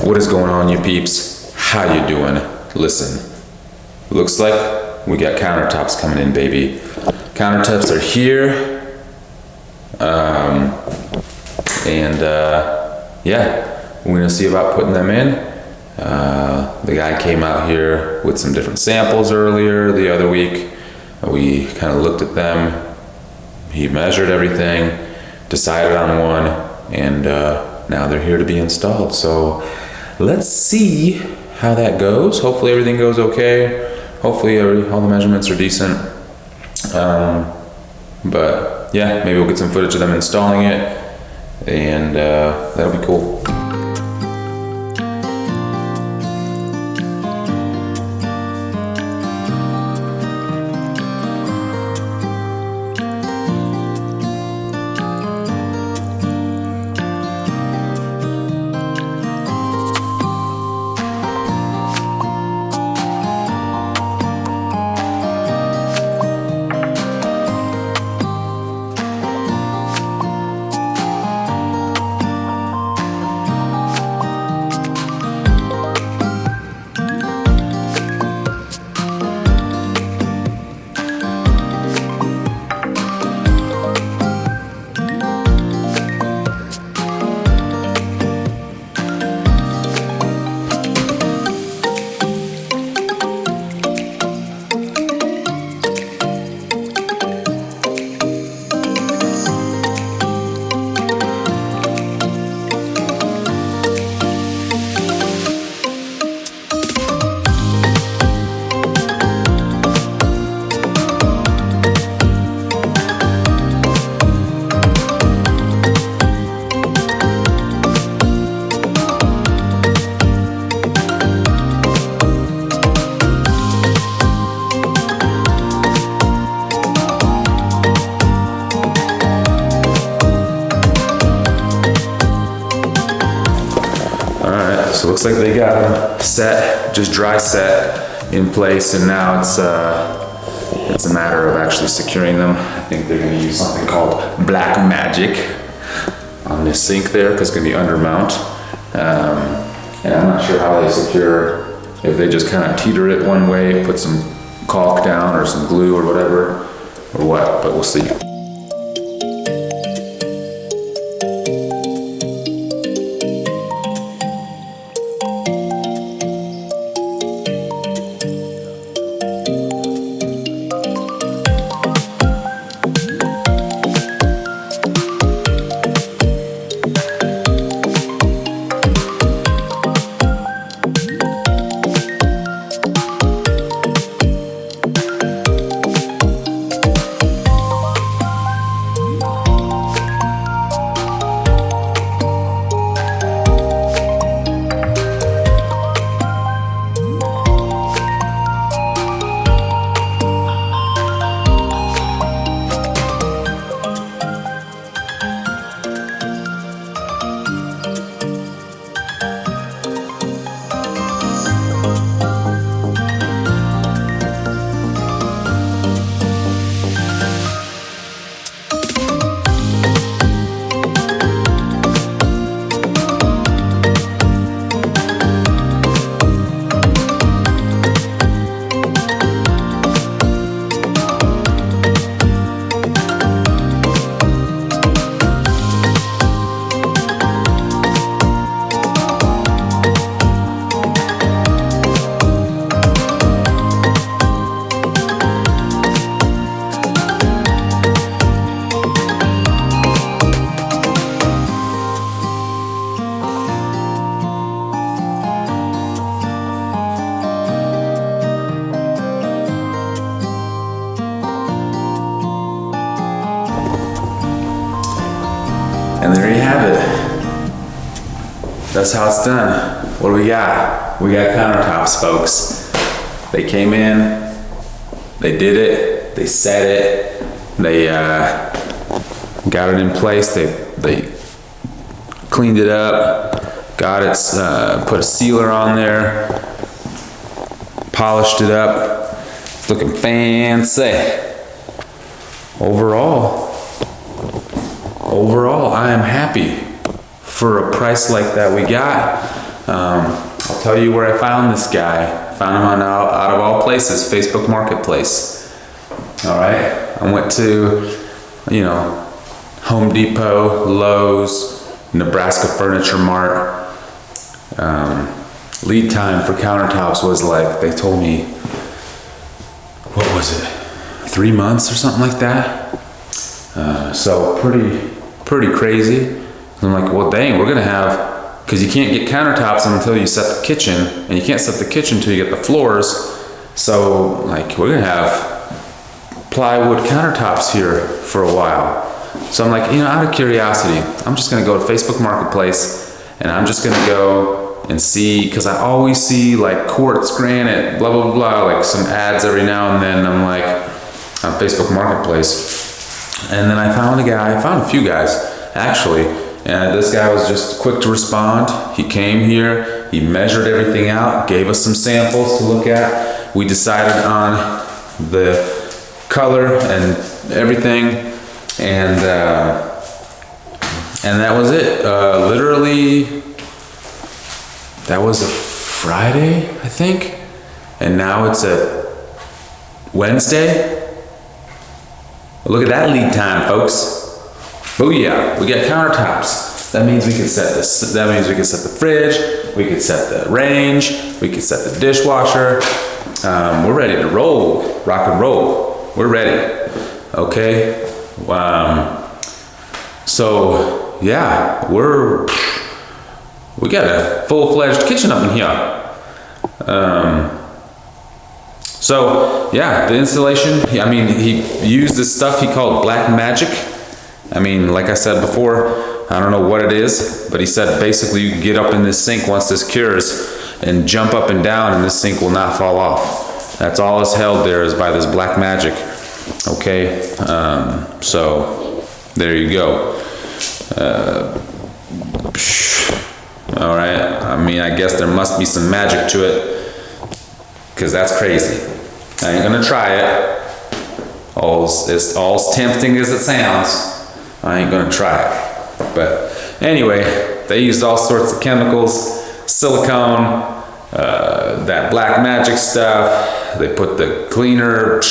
What is going on, you peeps? How you doing? Listen, looks like we got countertops coming in, baby. Countertops are here. Yeah, we're gonna see about putting them in. The guy came out here with some different samples earlier the other week. We kind of looked at them. He measured everything, decided on one, and now they're here to be installed. So let's see how that goes. Hopefully everything goes okay. Hopefully all the measurements are decent. But yeah, maybe we'll get some footage of them installing it, and that'll be cool. So it looks like they got them set, just dry set in place, and now it's a matter of actually securing them. I think they're gonna use something called Black Magic on this sink there, because it's gonna be under mount. And I'm not sure how they secure, if they just kind of teeter it one way, put some caulk down or some glue or whatever, or what, but we'll see. And there you have it. That's how it's done. What do we got? We got countertops, folks. They came in, they did it, they set it, they got it in place, they cleaned it up, got it, put a sealer on there, polished it up. It's looking fancy. Overall, I am happy for a price like that we got. I'll tell you where I found this guy. Found him on out of all places, Facebook Marketplace. All right, I went to, you know, Home Depot, Lowe's, Nebraska Furniture Mart. Lead time for countertops was like, they told me, what was it, 3 months or something like that? So pretty crazy. I'm like, well, dang, we're gonna have, because you can't get countertops until you set the kitchen, and you can't set the kitchen until you get the floors. So like, we're gonna have plywood countertops here for a while. So I'm like, you know, out of curiosity, I'm just gonna go to Facebook Marketplace, and I'm just gonna go and see, because I always see like quartz, granite, blah, blah, blah, like some ads every now and then. I'm like, on Facebook Marketplace. And then I found a few guys, actually. And this guy was just quick to respond. He came here, he measured everything out, gave us some samples to look at. We decided on the color and everything, and that was it. Literally, that was a Friday, I think, and now it's a Wednesday. Look at that lead time, folks. Booyah, we got countertops. That means we can set this. That means we can set the fridge, we can set the range, we can set the dishwasher. We're ready to roll, rock and roll. We're ready, okay? So yeah, we got a full-fledged kitchen up in here. So yeah, the installation, I mean, he used this stuff he called black magic. I mean, like I said before, I don't know what it is, but he said basically you can get up in this sink once this cures and jump up and down, and this sink will not fall off. That's all is held there is by this black magic. Okay, so there you go. All right, I mean, I guess there must be some magic to it, because that's crazy. I ain't gonna try it. It's all as tempting as it sounds. I ain't gonna try it. But anyway, they used all sorts of chemicals, silicone, that black magic stuff. They put the cleaner,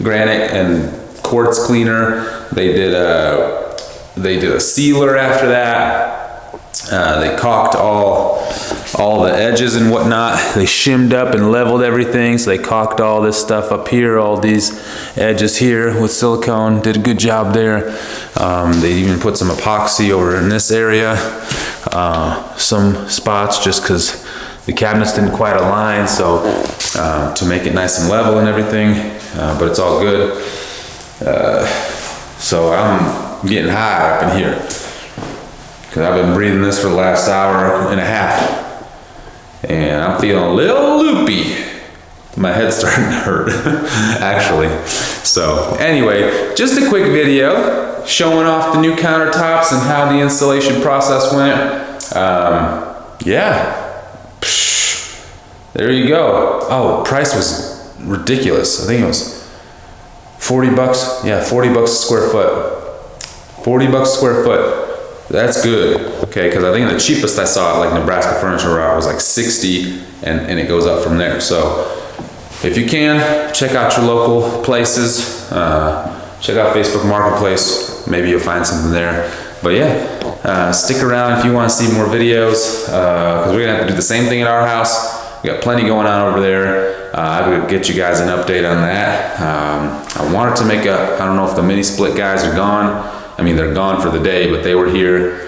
granite and quartz cleaner. They did a sealer after that. They caulked all the edges and whatnot. They shimmed up and leveled everything. So they caulked all this stuff up here, all these edges here with silicone. Did a good job there. They even put some epoxy over in this area. Some spots just because the cabinets didn't quite align. So to make it nice and level and everything, but it's all good. So I'm getting high up in here, because I've been breathing this for the last hour and a half. And I'm feeling a little loopy. My head's starting to hurt, actually. So anyway, just a quick video showing off the new countertops and how the installation process went. Yeah, there you go. Oh, price was ridiculous. I think it was 40 bucks. Yeah, 40 bucks a square foot. 40 bucks a square foot. That's good, okay, because I think the cheapest I saw at like Nebraska Furniture Mart was like 60, and it goes up from there. So if you can, check out your local places, check out Facebook Marketplace, maybe you'll find something there. But yeah, stick around if you want to see more videos, because we're gonna have to do the same thing at our house. We got plenty going on over there. I will get you guys an update on that. I wanted to make I don't know if the mini split guys are gone. I mean, they're gone for the day, but they were here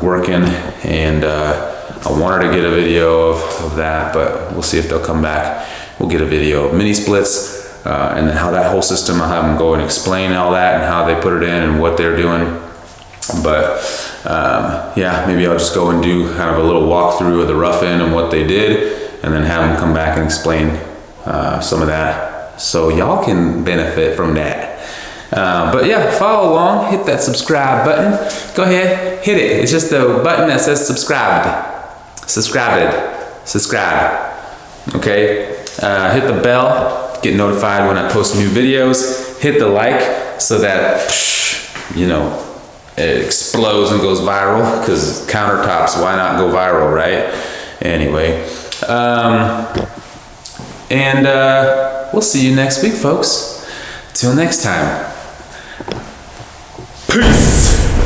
working, and I wanted to get a video of that, but we'll see if they'll come back. We'll get a video of mini splits, and then how that whole system, I'll have them go and explain all that and how they put it in and what they're doing. But yeah, maybe I'll just go and do kind of a little walkthrough of the rough end and what they did, and then have them come back and explain some of that, so y'all can benefit from that. But yeah, follow along, hit that subscribe button. Go ahead, hit it. It's just a button that says subscribed. Subscribe. Okay, hit the bell, get notified when I post new videos. Hit the like so that, you know, it explodes and goes viral, because countertops, why not go viral, right? Anyway, we'll see you next week, folks. Till next time. Peace.